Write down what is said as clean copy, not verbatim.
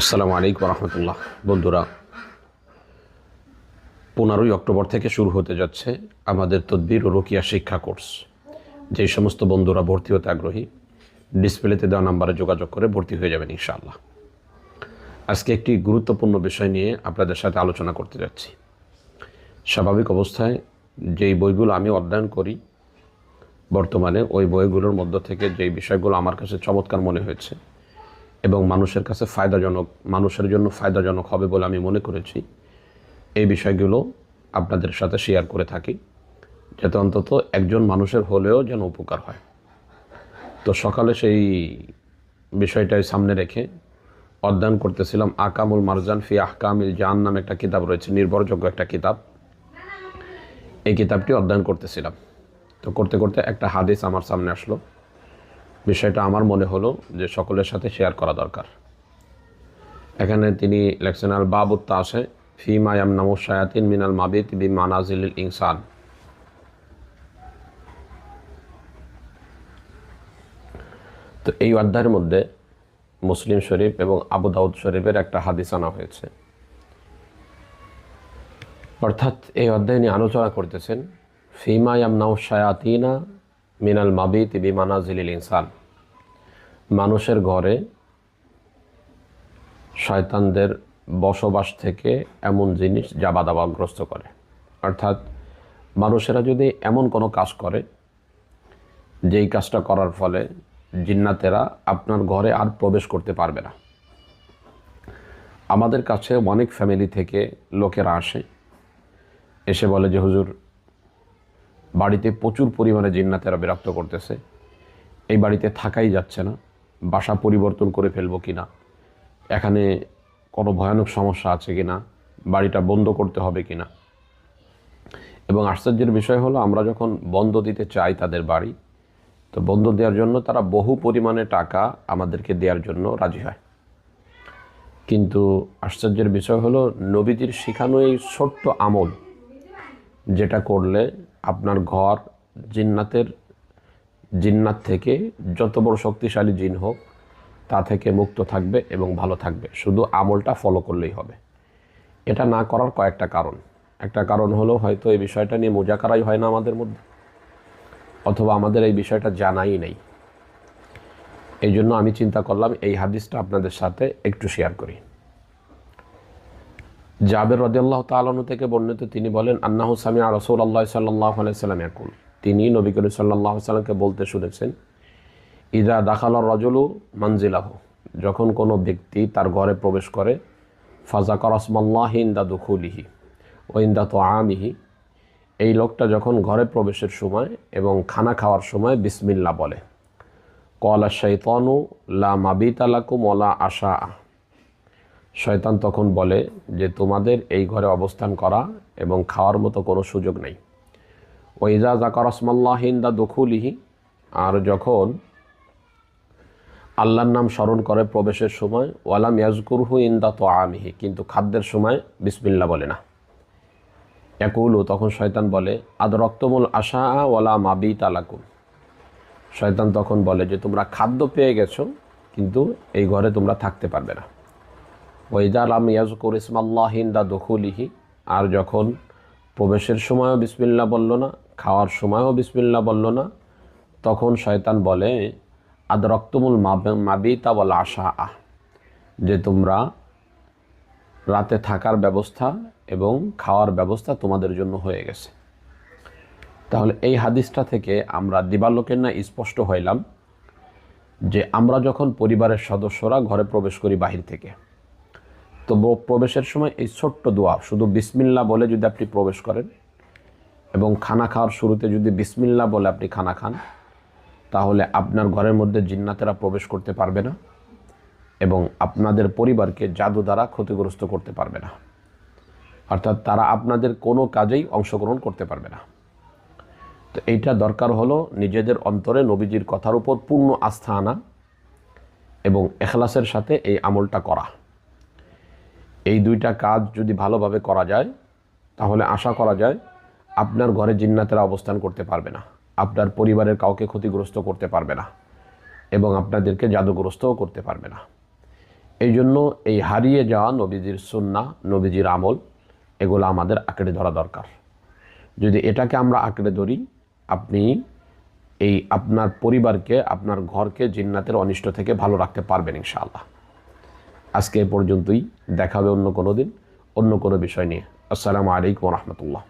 আসসালামু আলাইকুম রহমতুল্লাহ। বন্ধুরা, 15ই অক্টোবর থেকে শুরু হতে যাচ্ছে আমাদের তদবির ও রুকিয়া শিক্ষা কোর্স। যেই সমস্ত বন্ধুরা ভর্তি হতে আগ্রহী, ডিসপ্লেতে দেওয়া নাম্বারে যোগাযোগ করে ভর্তি হয়ে যাবেন ইনশাআল্লাহ। আজকে একটি গুরুত্বপূর্ণ বিষয় নিয়ে আপনাদের সাথে আলোচনা করতে যাচ্ছি। স্বাভাবিক অবস্থায় যেই বইগুলো আমি অধ্যয়ন করি বর্তমানে, ওই বইগুলোর মধ্য থেকে যেই বিষয়গুলো আমার কাছে চমৎকার মনে হয়েছে এবং মানুষের জন্য ফায়দাজনক হবে বলে আমি মনে করেছি, এই বিষয়গুলো আপনাদের সাথে শেয়ার করে থাকি, যাতে অন্তত একজন মানুষের হলেও যেন উপকার হয়। তো সকালে সেই বিষয়টাই সামনে রেখে অধ্যয়ন করতেছিলাম। আকামুল মারজান ফি আহকামিল জান নামে একটা কিতাব রয়েছে, নির্ভরযোগ্য একটা কিতাব। এই কিতাবটি অধ্যয়ন করতেছিলাম। তো করতে করতে একটা হাদিস আমার সামনে আসলো। বিষয়টা আমার মনে হলো যে সকলের সাথে শেয়ার করা দরকার। এখানে তিনি লেখছেন, আল বাবুত তাসে ফিমা ইয়ামনামু শায়াতিন মিনাল মাবিত বি মানাজিলিল ইনসান। তো এই অধ্যায়ের মধ্যে মুসলিম শরীফ এবং আবু দাউদ শরীফের একটা হাদিস আনা হয়েছে। অর্থাৎ এই অধ্যায় নিয়ে আলোচনা করতেছেন ফিমা ইয়ামনামু শায়াতিনা মিনাল মাবিত বি মানাজিলিল ইনসান। মানুষের ঘরে শয়তানদের বসবাস থেকে এমন জিনিস যা বাধাগ্রস্ত করে। অর্থাৎ মানুষেরা যদি এমন কোনো কাজ করে যেই কাজটা করার ফলে জিন্নাতেরা আপনার ঘরে আর প্রবেশ করতে পারবে না। আমাদের কাছে অনেক ফ্যামিলি থেকে লোকেরা এসে বলে যে হুজুর, বাড়িতে প্রচুর পরিমাণে জিন্নাতেরা বিরক্ত করতেছে, এই বাড়িতে থাকাই যাচ্ছে না, বাসা পরিবর্তন করে ফেলবো কিনা, এখানে কোনো ভয়ানক সমস্যা আছে কিনা, বাড়িটা বন্ধ করতে হবে কিনা। এবং আশ্চর্যের বিষয় হলো, আমরা যখন বন্ধ দিতে চাই তাদের বাড়ি, তো বন্ধ দেওয়ার জন্য তারা বহু পরিমাণে টাকা আমাদেরকে দেওয়ার জন্য রাজি হয়। কিন্তু আশ্চর্যের বিষয় হলো, নবীজির শেখানো এই ছোট্ট আমল, যেটা করলে আপনার ঘর জিন্নাত থেকে যত বড় শক্তিশালী জিন হোক তা থেকে মুক্ত থাকবে এবং ভালো থাকবে। শুধু আমলটা ফলো করলেই হবে। এটা না করার কয়েকটা কারণ। একটা কারণ হলো, হয়তো এই বিষয়টা নিয়ে মুজাকারাই হয় না আমাদের মধ্যে, অথবা আমাদের এই বিষয়টা জানাই নেই। এই জন্য আমি চিন্তা করলাম এই হাদিসটা আপনাদের সাথে একটু শেয়ার করি। জাবের রাদিয়াল্লাহু তাআলা আনহু থেকে বর্ণিত, তিনি বলেন, আন্নাহু সামিআ রাসূলুল্লাহ সাল্লাল্লাহু আলাইহি ওয়াসাল্লাম ইয়াকুল। তিনি নবী করিম সাল্লাল্লাহু আলাইহি ওয়াসাল্লামকে বলতে শুনেছেন, ইযা দাখালার রাজুলু মানজিলাহু, যখন কোনো ব্যক্তি তার ঘরে প্রবেশ করে, ফাযাকারা ইসমাল্লাহি ইনদা দুখুলিহি ওয়া ইনদা তুআমিহি, এই লোকটা যখন ঘরে প্রবেশের সময় এবং খানা খাওয়ার সময় বিসমিল্লাহ বলে, ক্বালা শাইতানু লা মাবিতা লাকুম ওয়া লা আশা, শয়তান তখন বলে যে তোমাদের এই ঘরে অবস্থান করা এবং খাওয়ার মতো কোনো সুযোগ নেই। ওয়া ইযা যাকারা ইসমাল্লাহি ইনদা দুখুলিহি, আর যখন আল্লাহর নাম স্মরণ করে প্রবেশের সময়, ওয়ালাম ইয়াজকুরহু ইনদা তুআমিহি, কিন্তু খাদ্যের সময় বিসমিল্লাহ বলে না। ইয়াকুলু, তখন শয়তান বলে, আদরাক্তুমুল আশা ওয়ালা মাবিতা লাকুম, শয়তান তখন বলে যে তোমরা খাদ্য পেয়ে গেছো কিন্তু এই ঘরে তোমরা থাকতে পারবে না। ওয়া ইযা লাম ইয়াজকুর ইসমাল্লাহি ইনদা দুখুলিহি, আর যখন প্রবেশের সময়ও বিসমিল্লাহ বলল না, খাওয়ার সময়ও বিসমিল্লাহ বলল না, তখন শয়তান বলে, আদরাক্তুমুল মাবিতা ওয়াল আশা, যে তোমরা রাতে থাকার ব্যবস্থা এবং খাওয়ার ব্যবস্থা তোমাদের জন্য হয়ে গেছে। তাহলে এই হাদিসটা থেকে আমরা দিবালোকের না স্পষ্ট হইলাম যে আমরা যখন পরিবারের সদস্যরা ঘরে প্রবেশ করি বাহির থেকে, তো প্রবেশের সময় এই ছোট্ট দোয়া শুধু বিসমিল্লাহ বলে যদি আপনি প্রবেশ করেন এবং খানা খাওয়ার শুরুতে যদি বিসমিল্লাহ বলে আপনি খানা খান, তাহলে আপনার ঘরের মধ্যে জিন্নাতেরা প্রবেশ করতে পারবে না এবং আপনাদের পরিবারকে জাদু দ্বারা ক্ষতিগ্রস্ত করতে পারবে না। অর্থাৎ তারা আপনাদের কোনো কাজেই অংশগ্রহণ করতে পারবে না। তো এইটা দরকার হলো নিজেদের অন্তরে নবীজির কথার উপর পূর্ণ আস্থা আনা এবং ইখলাসের সাথে এই আমলটা করা। এই দুইটা কাজ যদি ভালোভাবে করা যায়, তাহলে আশা করা যায় আপনার ঘরে জিন্নাতেরা অবস্থান করতে পারবে না, আপনার পরিবারের কাউকে ক্ষতিগ্রস্ত করতে পারবে না এবং আপনাদেরকে জাদুগ্রস্তও করতে পারবে না। এই জন্য এই হারিয়ে যাওয়া নবীজির সুন্নাহ, নবীজির আমল, এগুলো আমাদের আঁকড়ে ধরা দরকার। যদি এটাকে আমরা আঁকড়ে ধরি, আপনি এই আপনার পরিবারকে, আপনার ঘরকে জিন্নাতের অনিষ্ট থেকে ভালো রাখতে পারবেন ইনশাআল্লাহ। আজকে এ পর্যন্তই, দেখা হবে অন্য কোনো দিন অন্য কোনো বিষয় নিয়ে। আসসালামু আলাইকুম ওয়া রাহমাতুল্লাহ।